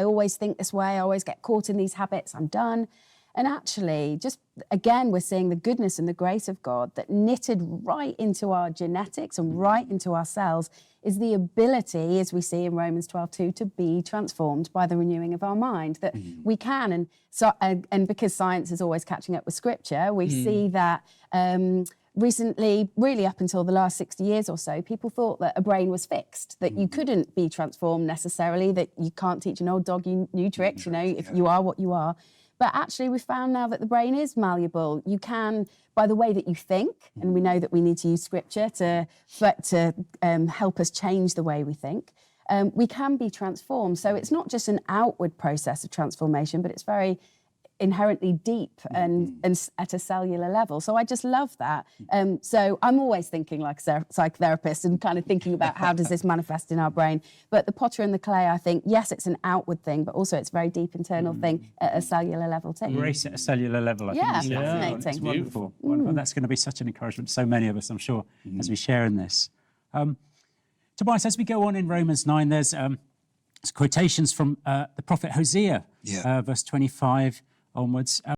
I always think this way, I always get caught in these habits, I'm done. And actually, just again, we're seeing the goodness and the grace of God that knitted right into our genetics and right into our cells is the ability, as we see in Romans 12:2, to be transformed by the renewing of our mind, that we can. And so, and because science is always catching up with Scripture, we see that recently, really up until the last 60 years or so, people thought that a brain was fixed, that you couldn't be transformed necessarily, that you can't teach an old dog new tricks, you know, if you are what you are. But actually, we've found now that the brain is malleable. You can, by the way that you think, and we know that we need to use Scripture to help us change the way we think, we can be transformed. So it's not just an outward process of transformation, but it's very inherently deep and at a cellular level. So I just love that. So I'm always thinking like a psychotherapist and kind of thinking about how does this manifest in our brain. But the potter and the clay, I think, yes, it's an outward thing, but also it's a very deep internal thing at a cellular level too. Grace at a cellular level, I think. Fascinating. It's wonderful. Wonderful. That's going to be such an encouragement to so many of us, I'm sure, as we share in this. Tobias, as we go on in Romans 9, there's quotations from the prophet Hosea, verse 25 onwards.